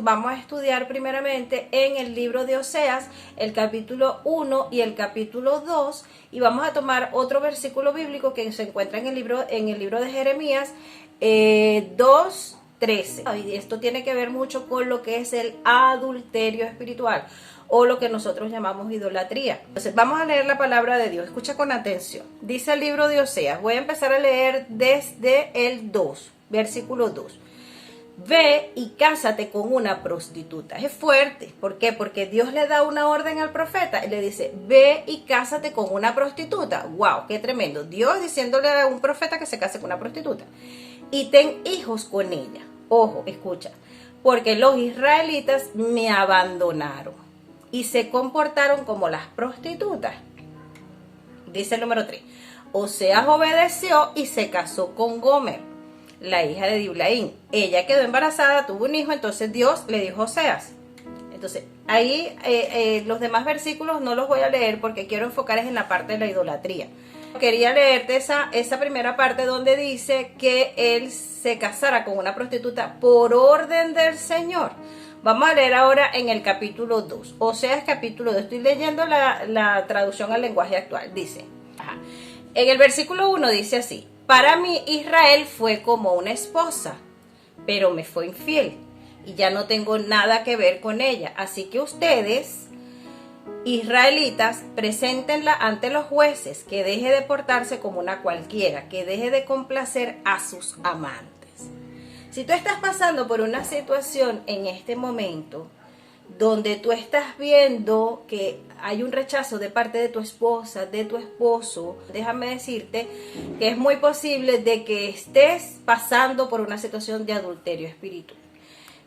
Vamos a estudiar primeramente en el libro de Oseas, el capítulo 1 y el capítulo 2, y vamos a tomar otro versículo bíblico que se encuentra en el libro de Jeremías 2:13. Y esto tiene que ver mucho con lo que es el adulterio espiritual, o lo que nosotros llamamos idolatría. Entonces vamos a leer la palabra de Dios. Escucha con atención. Dice el libro de Oseas, voy a empezar a leer desde el 2, versículo 2. Ve y cásate con una prostituta. Es fuerte. ¿Por qué? Porque Dios le da una orden al profeta y le dice, ve y cásate con una prostituta. ¡Wow! ¡Qué tremendo! Dios diciéndole a un profeta que se case con una prostituta. Y ten hijos con ella. Ojo, escucha. Porque los israelitas me abandonaron y se comportaron como las prostitutas. Dice el número 3. Oseas obedeció y se casó con Gomer, la hija de Diblaim. Ella quedó embarazada, tuvo un hijo, entonces Dios le dijo a Oseas. Entonces, ahí los demás versículos no los voy a leer porque quiero enfocar en la parte de la idolatría. Quería leerte esa primera parte donde dice que él se casara con una prostituta por orden del Señor. Vamos a leer ahora en el capítulo 2. Oseas capítulo 2. Estoy leyendo la traducción al lenguaje actual. Dice, en el versículo 1 dice así. Para mí Israel fue como una esposa, pero me fue infiel y ya no tengo nada que ver con ella. Así que ustedes, israelitas, preséntenla ante los jueces, que deje de portarse como una cualquiera, que deje de complacer a sus amantes. Si tú estás pasando por una situación en este momento donde tú estás viendo que hay un rechazo de parte de tu esposa, de tu esposo, déjame decirte que es muy posible de que estés pasando por una situación de adulterio espiritual.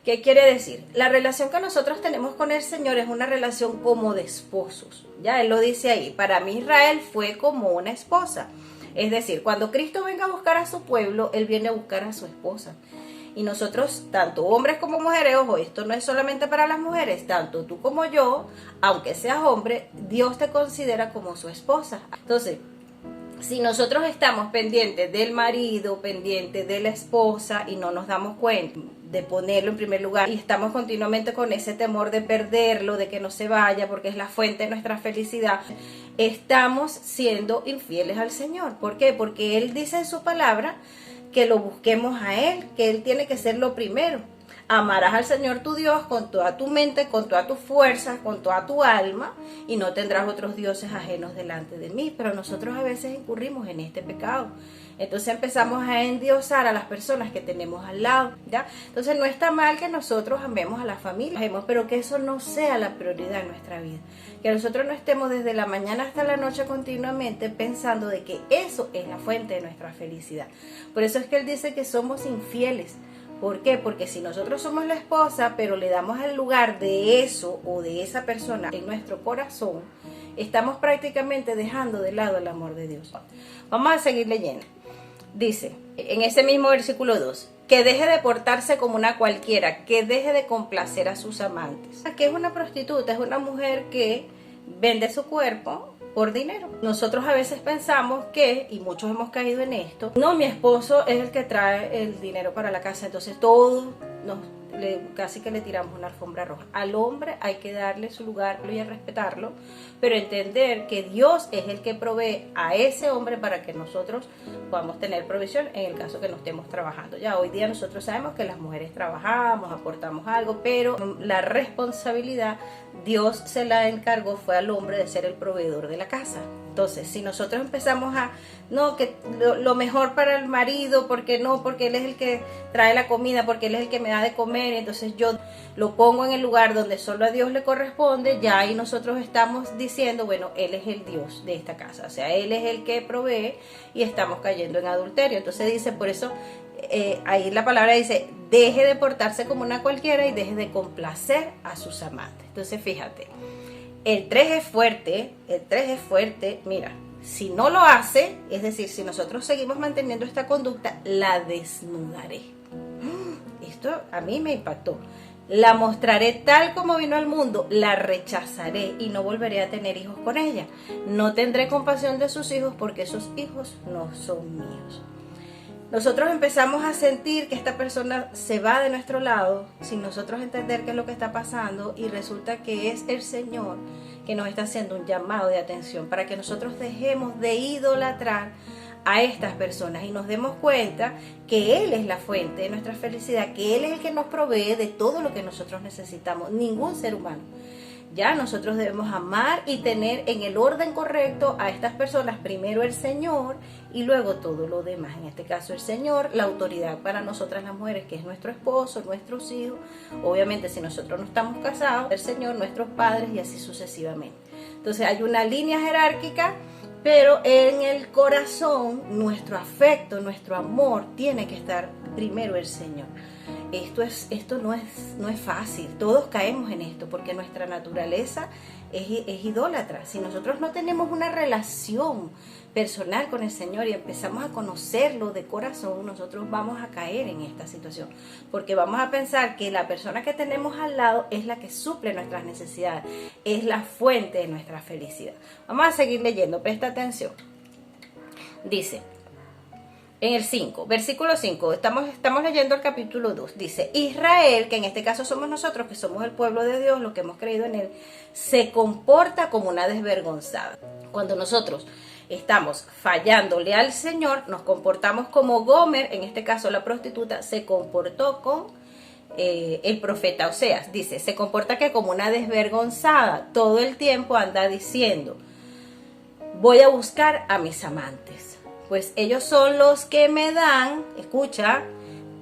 ¿Qué quiere decir? La relación que nosotros tenemos con el Señor es una relación como de esposos. Ya Él lo dice ahí, para mí Israel fue como una esposa. Es decir, cuando Cristo venga a buscar a su pueblo, Él viene a buscar a su esposa. Y nosotros, tanto hombres como mujeres, ojo, esto no es solamente para las mujeres, tanto tú como yo, aunque seas hombre, Dios te considera como su esposa. Entonces, si nosotros estamos pendientes del marido, pendientes de la esposa y no nos damos cuenta de ponerlo en primer lugar y estamos continuamente con ese temor de perderlo, de que no se vaya porque es la fuente de nuestra felicidad, estamos siendo infieles al Señor. ¿Por qué? Porque Él dice en su palabra que lo busquemos a Él, que Él tiene que ser lo primero. Amarás al Señor tu Dios con toda tu mente, con toda tu fuerza, con toda tu alma, y no tendrás otros dioses ajenos delante de mí. Pero nosotros a veces incurrimos en este pecado. Entonces empezamos a endiosar a las personas que tenemos al lado, ¿ya? Entonces no está mal que nosotros amemos a la familia, pero que eso no sea la prioridad en nuestra vida. Que nosotros no estemos desde la mañana hasta la noche continuamente pensando de que eso es la fuente de nuestra felicidad. Por eso es que Él dice que somos infieles. ¿Por qué? Porque si nosotros somos la esposa, pero le damos el lugar de eso o de esa persona en nuestro corazón, estamos prácticamente dejando de lado el amor de Dios. Vamos a seguir leyendo. Dice, en ese mismo versículo 2, que deje de portarse como una cualquiera, que deje de complacer a sus amantes. ¿Qué es una prostituta? Es una mujer que vende su cuerpo por dinero. Nosotros a veces pensamos que, y muchos hemos caído en esto, no, mi esposo es el que trae el dinero para la casa, entonces todos casi que le tiramos una alfombra roja. Al hombre hay que darle su lugar y respetarlo, pero entender que Dios es el que provee a ese hombre para que nosotros podamos tener provisión en el caso que no estemos trabajando. Ya hoy día nosotros sabemos que las mujeres trabajamos, aportamos algo, pero la responsabilidad Dios se la encargó fue al hombre de ser el proveedor de la casa. Entonces, si nosotros empezamos a, no, que lo mejor para el marido, porque él es el que trae la comida, porque él es el que me da de comer, entonces yo lo pongo en el lugar donde solo a Dios le corresponde, ya ahí nosotros estamos diciendo, bueno, Él es el Dios de esta casa, o sea, Él es el que provee y estamos cayendo en adulterio. Entonces dice, por eso, ahí la palabra dice, deje de portarse como una cualquiera y deje de complacer a sus amantes. Entonces, fíjate. El 3 es fuerte, mira, si no lo hace, es decir, si nosotros seguimos manteniendo esta conducta, la desnudaré. Esto a mí me impactó. La mostraré tal como vino al mundo, la rechazaré y no volveré a tener hijos con ella. No tendré compasión de sus hijos porque esos hijos no son míos. nosotros empezamos a sentir que esta persona se va de nuestro lado sin nosotros entender qué es lo que está pasando, y resulta que es el Señor que nos está haciendo un llamado de atención para que nosotros dejemos de idolatrar a estas personas y nos demos cuenta que Él es la fuente de nuestra felicidad, que Él es el que nos provee de todo lo que nosotros necesitamos, ningún ser humano. Ya nosotros debemos amar y tener en el orden correcto a estas personas, primero el Señor y luego todo lo demás. En este caso el Señor, la autoridad para nosotras las mujeres, que es nuestro esposo, nuestros hijos, obviamente si nosotros no estamos casados, el Señor, nuestros padres y así sucesivamente. Entonces hay una línea jerárquica, pero en el corazón nuestro afecto, nuestro amor tiene que estar primero el Señor. Esto no es fácil, todos caemos en esto porque nuestra naturaleza es idólatra. Si nosotros no tenemos una relación personal con el Señor y empezamos a conocerlo de corazón, nosotros vamos a caer en esta situación, porque vamos a pensar que la persona que tenemos al lado es la que suple nuestras necesidades, es la fuente de nuestra felicidad. Vamos a seguir leyendo, presta atención. Dice, en el 5, versículo 5, estamos leyendo el capítulo 2, dice, Israel, que en este caso somos nosotros, que somos el pueblo de Dios, los que hemos creído en Él, se comporta como una desvergonzada. Cuando nosotros estamos fallándole al Señor, nos comportamos como Gomer, en este caso la prostituta, se comportó con el profeta Oseas. Dice, se comporta que como una desvergonzada, todo el tiempo anda diciendo, voy a buscar a mis amantes, pues ellos son los que me dan, escucha,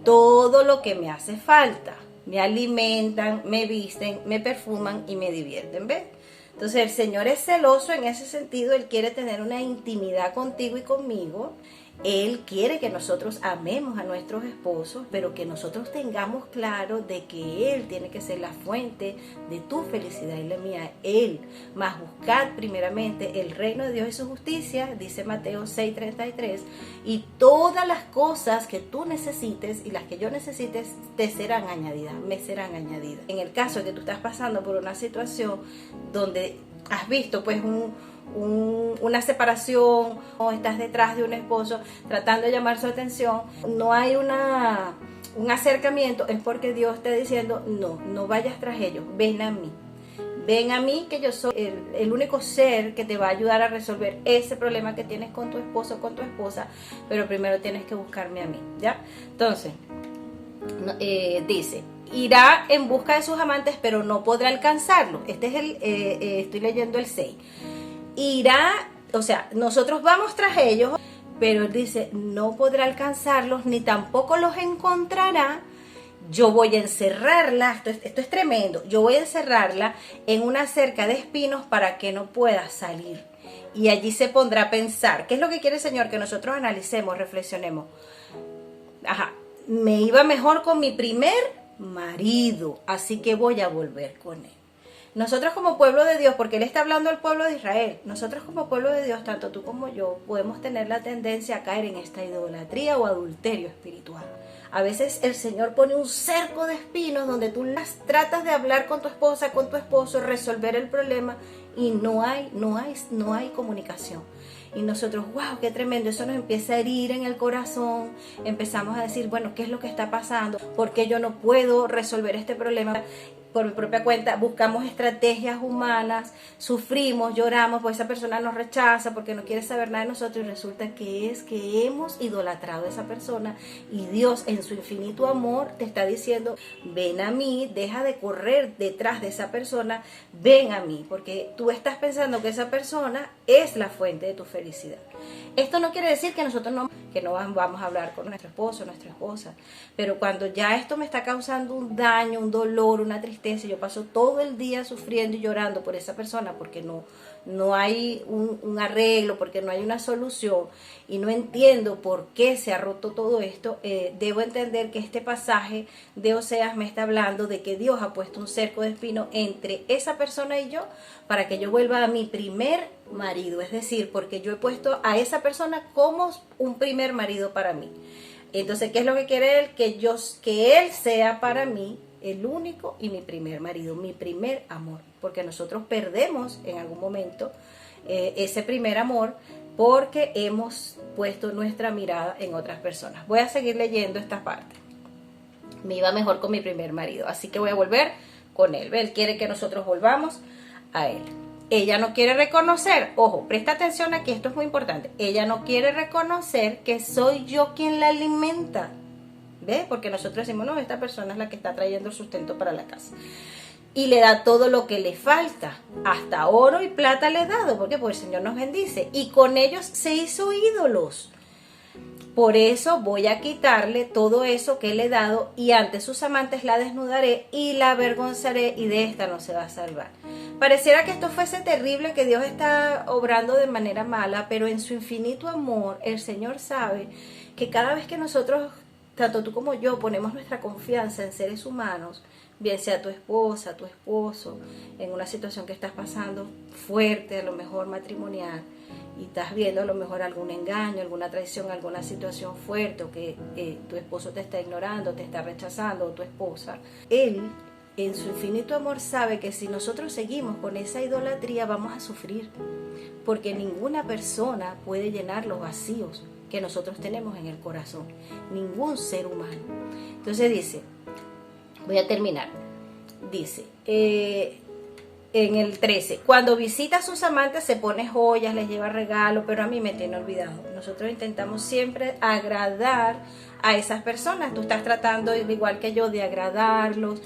todo lo que me hace falta. Me alimentan, me visten, me perfuman y me divierten, ¿ves? Entonces el Señor es celoso en ese sentido. Él quiere tener una intimidad contigo y conmigo. Él quiere que nosotros amemos a nuestros esposos, pero que nosotros tengamos claro de que Él tiene que ser la fuente de tu felicidad y la mía. Él, más buscad primeramente el reino de Dios y su justicia, dice Mateo 6:33, y todas las cosas que tú necesites y las que yo necesites te serán añadidas, me serán añadidas. En el caso de que tú estás pasando por una situación donde has visto pues una separación, o estás detrás de un esposo tratando de llamar su atención, no hay un acercamiento, es porque Dios está diciendo, no vayas tras ellos, ven a mí, que yo soy el único ser que te va a ayudar a resolver ese problema que tienes con tu esposo o con tu esposa, pero primero tienes que buscarme a mí, ¿ya? Entonces, dice, irá en busca de sus amantes, pero no podrá alcanzarlo. Este es estoy leyendo el 6. Irá, o sea, nosotros vamos tras ellos, pero él dice, no podrá alcanzarlos, ni tampoco los encontrará. Yo voy a encerrarla, esto es tremendo, yo voy a encerrarla en una cerca de espinos para que no pueda salir. Y allí se pondrá a pensar. ¿Qué es lo que quiere el Señor? Que nosotros analicemos, reflexionemos. Me iba mejor con mi primer marido, así que voy a volver con él. Nosotros como pueblo de Dios, porque Él está hablando al pueblo de Israel, nosotros como pueblo de Dios, tanto tú como yo, podemos tener la tendencia a caer en esta idolatría o adulterio espiritual. A veces el Señor pone un cerco de espinos donde tú tratas de hablar con tu esposa, con tu esposo, resolver el problema y no hay comunicación. Y nosotros, wow, qué tremendo, eso nos empieza a herir en el corazón. Empezamos a decir, bueno, ¿qué es lo que está pasando? ¿Por qué yo no puedo resolver este problema por mi propia cuenta? Buscamos estrategias humanas, sufrimos, lloramos, pues esa persona nos rechaza porque no quiere saber nada de nosotros, y resulta que es que hemos idolatrado a esa persona, y Dios en su infinito amor te está diciendo, ven a mí, deja de correr detrás de esa persona, ven a mí, porque tú estás pensando que esa persona es la fuente de tu felicidad. Esto no quiere decir que nosotros no vamos a hablar con nuestro esposo, nuestra esposa, pero cuando ya esto me está causando un daño, un dolor, una tristeza, yo paso todo el día sufriendo y llorando por esa persona porque no hay un arreglo, porque no hay una solución, y no entiendo por qué se ha roto todo esto, debo entender que este pasaje de Oseas me está hablando de que Dios ha puesto un cerco de espino entre esa persona y yo para que yo vuelva a mi primer marido, es decir, porque yo he puesto a esa persona como un primer marido para mí. Entonces, ¿qué es lo que quiere Él? Que Él sea para mí el único y mi primer marido, mi primer amor, porque nosotros perdemos en algún momento ese primer amor porque hemos puesto nuestra mirada en otras personas. Voy a seguir leyendo esta parte. Me iba mejor con mi primer marido, así que voy a volver con él. Él quiere que nosotros volvamos a él. Ella no quiere reconocer, ojo, presta atención aquí, esto es muy importante. Ella no quiere reconocer que soy yo quien la alimenta. ¿Ves? Porque nosotros decimos, no, esta persona es la que está trayendo el sustento para la casa. Y le da todo lo que le falta. Hasta oro y plata le he dado. ¿Por qué? Porque el Señor nos bendice. Y con ellos se hizo ídolos. Por eso voy a quitarle todo eso que le he dado y ante sus amantes la desnudaré y la avergonzaré y de esta no se va a salvar. Pareciera que esto fuese terrible, que Dios está obrando de manera mala, pero en su infinito amor el Señor sabe que cada vez que nosotros, tanto tú como yo, ponemos nuestra confianza en seres humanos, bien sea tu esposa, tu esposo, en una situación que estás pasando fuerte, a lo mejor matrimonial, y estás viendo a lo mejor algún engaño, alguna traición, alguna situación fuerte, o que tu esposo te está ignorando, te está rechazando, o tu esposa, Él, en su infinito amor, sabe que si nosotros seguimos con esa idolatría vamos a sufrir, porque ninguna persona puede llenar los vacíos que nosotros tenemos en el corazón, ningún ser humano. Entonces dice, voy a terminar, dice, en el 13, cuando visita a sus amantes se pone joyas, les lleva regalos, pero a mí me tiene olvidado. Nosotros intentamos siempre agradar a esas personas. Tú estás tratando, igual que yo, de agradarlos,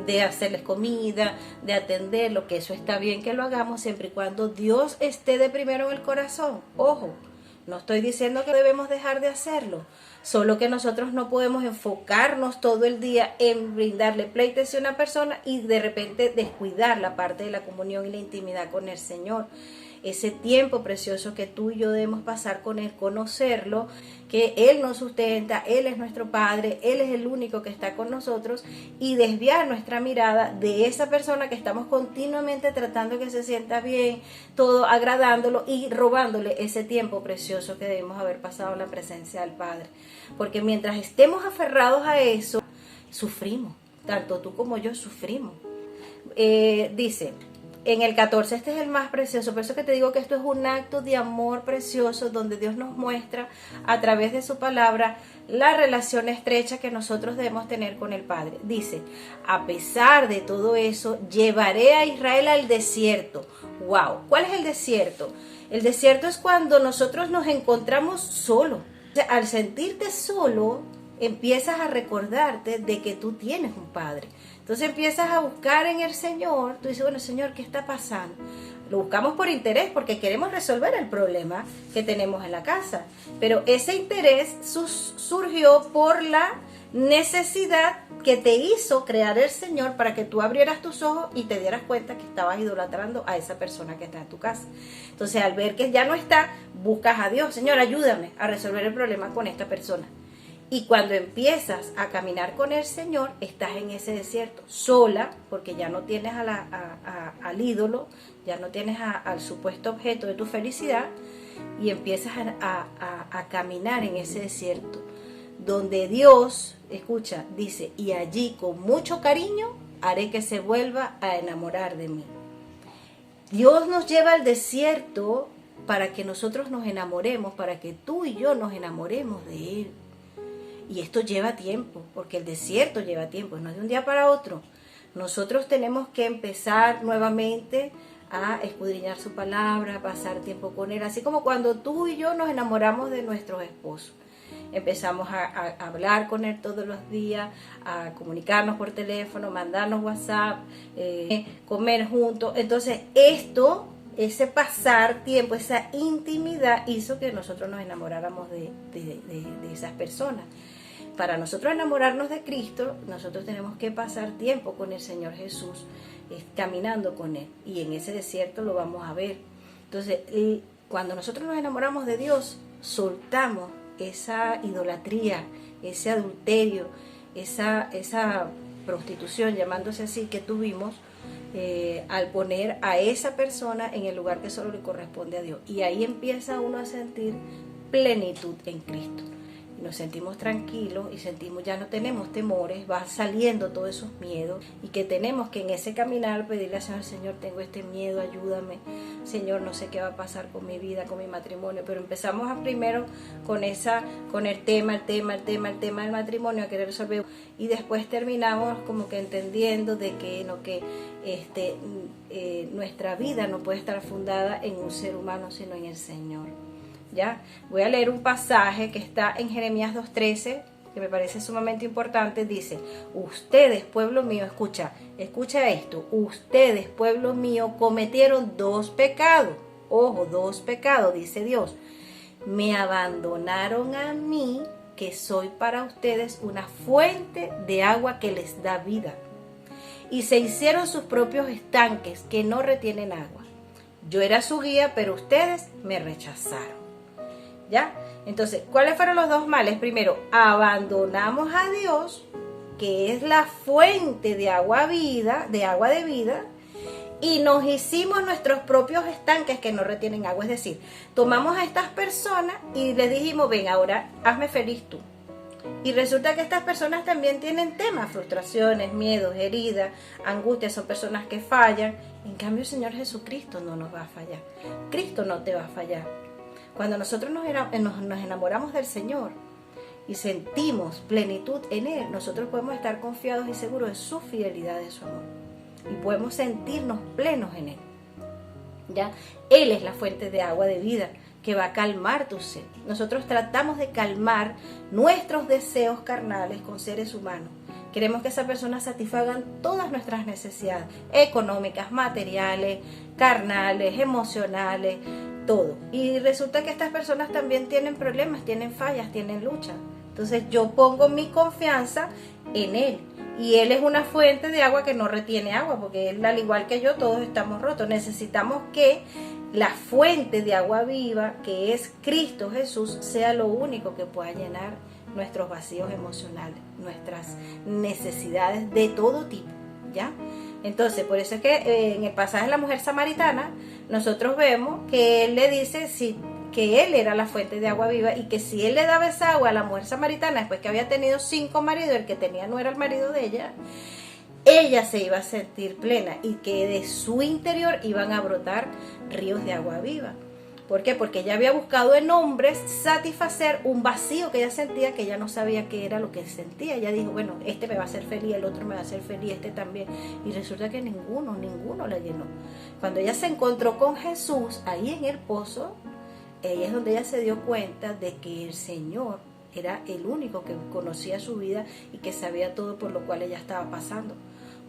de hacerles comida, de atenderlo, que eso está bien que lo hagamos siempre y cuando Dios esté de primero en el corazón. Ojo, no estoy diciendo que debemos dejar de hacerlo, solo que nosotros no podemos enfocarnos todo el día en brindarle pleitesía a una persona y de repente descuidar la parte de la comunión y la intimidad con el Señor. Ese tiempo precioso que tú y yo debemos pasar con Él, conocerlo, que Él nos sustenta, Él es nuestro Padre, Él es el único que está con nosotros, y desviar nuestra mirada de esa persona que estamos continuamente tratando que se sienta bien, todo agradándolo y robándole ese tiempo precioso que debemos haber pasado en la presencia del Padre. Porque mientras estemos aferrados a eso, sufrimos, tanto tú como yo sufrimos. Dice en el 14, este es el más precioso, por eso que te digo que esto es un acto de amor precioso donde Dios nos muestra a través de su palabra la relación estrecha que nosotros debemos tener con el Padre. Dice, a pesar de todo eso, llevaré a Israel al desierto. ¡Wow! ¿Cuál es el desierto? El desierto es cuando nosotros nos encontramos solos. O sea, al sentirte solo, empiezas a recordarte de que tú tienes un Padre. Entonces empiezas a buscar en el Señor. Tú dices, bueno, Señor, ¿qué está pasando? Lo buscamos por interés, porque queremos resolver el problema que tenemos en la casa. Pero ese interés surgió por la necesidad que te hizo crear el Señor para que tú abrieras tus ojos y te dieras cuenta que estabas idolatrando a esa persona que está en tu casa. Entonces, al ver que ya no está, buscas a Dios. Señor, ayúdame a resolver el problema con esta persona. Y cuando empiezas a caminar con el Señor, estás en ese desierto, sola, porque ya no tienes al ídolo, ya no tienes al supuesto objeto de tu felicidad, y empiezas a caminar en ese desierto, donde Dios, escucha, dice, y allí con mucho cariño haré que se vuelva a enamorar de mí. Dios nos lleva al desierto para que nosotros nos enamoremos, para que tú y yo nos enamoremos de Él. Y esto lleva tiempo, porque el desierto lleva tiempo, no es de un día para otro. Nosotros tenemos que empezar nuevamente a escudriñar su palabra, a pasar tiempo con Él, así como cuando tú y yo nos enamoramos de nuestros esposos. Empezamos a hablar con Él todos los días, a comunicarnos por teléfono, mandarnos WhatsApp, comer juntos. Entonces ese pasar tiempo, esa intimidad hizo que nosotros nos enamoráramos de esas personas. Para nosotros enamorarnos de Cristo, nosotros tenemos que pasar tiempo con el Señor Jesús, caminando con Él. Y en ese desierto lo vamos a ver. Entonces, cuando nosotros nos enamoramos de Dios, soltamos esa idolatría, ese adulterio, esa prostitución, llamándose así, que tuvimos, al poner a esa persona en el lugar que solo le corresponde a Dios. Y ahí empieza uno a sentir plenitud en Cristo. nos sentimos tranquilos y sentimos, ya no tenemos temores, va saliendo todos esos miedos, y que tenemos que en ese caminar pedirle al Señor: Señor, tengo este miedo, ayúdame, Señor, no sé qué va a pasar con mi vida, con mi matrimonio. Pero empezamos primero con el tema del matrimonio, a querer resolver, y después terminamos como que entendiendo de que nuestra vida no puede estar fundada en un ser humano, sino en el Señor. ¿Ya? Voy a leer un pasaje que está en Jeremías 2:13, que me parece sumamente importante. Dice: ustedes, pueblo mío, escucha esto, ustedes, pueblo mío, cometieron 2 pecados, ojo, 2 pecados, dice Dios. Me abandonaron a mí, que soy para ustedes una fuente de agua que les da vida, y se hicieron sus propios estanques que no retienen agua. Yo era su guía, pero ustedes me rechazaron. ¿Ya? Entonces, ¿cuáles fueron los 2 males? Primero, abandonamos a Dios, que es la fuente de agua de vida, y nos hicimos nuestros propios estanques que no retienen agua. Es decir, tomamos a estas personas y les dijimos: ven, ahora hazme feliz tú. Y resulta que estas personas también tienen temas, frustraciones, miedos, heridas, angustias, son personas que fallan. En cambio, el Señor Jesucristo no nos va a fallar. Cristo no te va a fallar. Cuando nosotros nos enamoramos del Señor y sentimos plenitud en Él, nosotros podemos estar confiados y seguros de su fidelidad, de su amor, y podemos sentirnos plenos en Él. ¿Ya? Él es la fuente de agua de vida que va a calmar tu sed. Nosotros tratamos de calmar nuestros deseos carnales con seres humanos. Queremos que esas personas satisfagan todas nuestras necesidades económicas, materiales, carnales, emocionales, todo. Y resulta que estas personas también tienen problemas, tienen fallas, tienen luchas. Entonces yo pongo mi confianza en Él. Y Él es una fuente de agua que no retiene agua, porque Él, al igual que yo, todos estamos rotos. Necesitamos que la fuente de agua viva, que es Cristo Jesús, sea lo único que pueda llenar nuestros vacíos emocionales, nuestras necesidades de todo tipo, ¿ya? Entonces, por eso es que en el pasaje de la mujer samaritana, nosotros vemos que Él le dice que Él era la fuente de agua viva, y que si Él le daba esa agua a la mujer samaritana, después que había tenido 5 maridos, el que tenía no era el marido de ella se iba a sentir plena, y que de su interior iban a brotar ríos de agua viva. ¿Por qué? Porque ella había buscado en hombres satisfacer un vacío que ella sentía, que ella no sabía qué era lo que sentía. Ella dijo: bueno, este me va a hacer feliz, el otro me va a hacer feliz, este también. Y resulta que ninguno la llenó. Cuando ella se encontró con Jesús ahí en el pozo, ahí es donde ella se dio cuenta de que el Señor era el único que conocía su vida y que sabía todo por lo cual ella estaba pasando.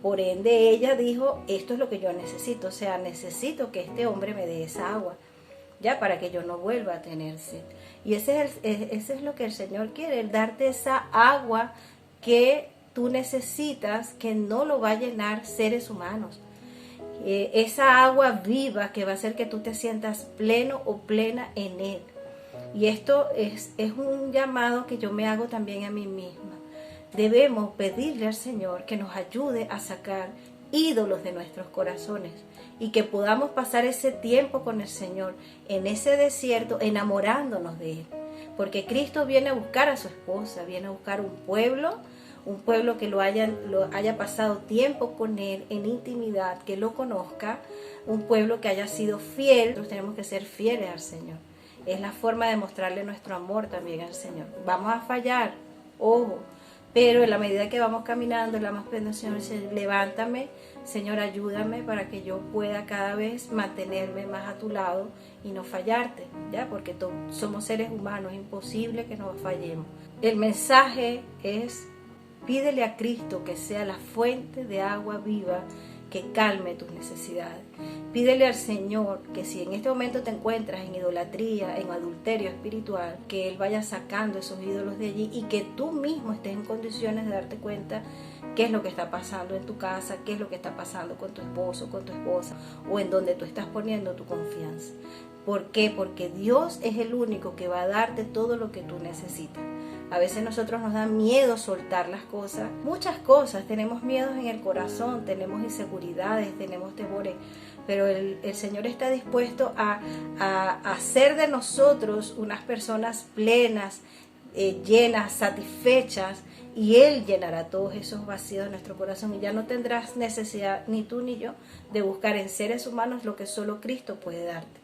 Por ende, ella dijo: esto es lo que yo necesito, o sea, necesito que este hombre me dé esa agua, ya, para que yo no vuelva a tener sed. Y ese es lo que el Señor quiere, el darte esa agua que tú necesitas, que no lo va a llenar seres humanos. Esa agua viva que va a hacer que tú te sientas pleno o plena en Él. Y esto es un llamado que yo me hago también a mí misma. Debemos pedirle al Señor que nos ayude a sacar ídolos de nuestros corazones, y que podamos pasar ese tiempo con el Señor en ese desierto, enamorándonos de Él. Porque Cristo viene a buscar a su esposa, viene a buscar un pueblo que lo haya pasado tiempo con Él en intimidad, que lo conozca, un pueblo que haya sido fiel. Nosotros tenemos que ser fieles al Señor. Es la forma de mostrarle nuestro amor también al Señor. Vamos a fallar, ojo, pero en la medida que vamos caminando, le vamos pidiendo al Señor: levántame, Señor, ayúdame para que yo pueda cada vez mantenerme más a tu lado y no fallarte, ¿ya? Porque somos seres humanos, es imposible que nos fallemos. El mensaje es: pídele a Cristo que sea la fuente de agua viva que calme tus necesidades. Pídele al Señor que si en este momento te encuentras en idolatría, en adulterio espiritual, que Él vaya sacando esos ídolos de allí, y que tú mismo estés en condiciones de darte cuenta qué es lo que está pasando en tu casa, qué es lo que está pasando con tu esposo, con tu esposa, o en donde tú estás poniendo tu confianza. ¿Por qué? Porque Dios es el único que va a darte todo lo que tú necesitas. A veces nosotros nos da miedo soltar las cosas, muchas cosas, tenemos miedos en el corazón, tenemos inseguridades, tenemos temores, pero el Señor está dispuesto a hacer de nosotros unas personas plenas, llenas, satisfechas, y Él llenará todos esos vacíos de nuestro corazón y ya no tendrás necesidad, ni tú ni yo, de buscar en seres humanos lo que solo Cristo puede darte.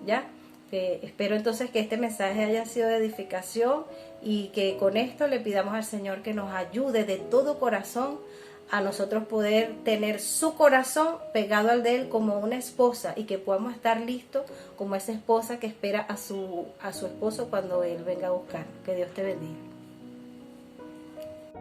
¿Ya? Espero entonces que este mensaje haya sido de edificación y que con esto le pidamos al Señor que nos ayude de todo corazón a nosotros poder tener su corazón pegado al de Él como una esposa y que podamos estar listos como esa esposa que espera a su esposo cuando Él venga a buscar. Que Dios te bendiga.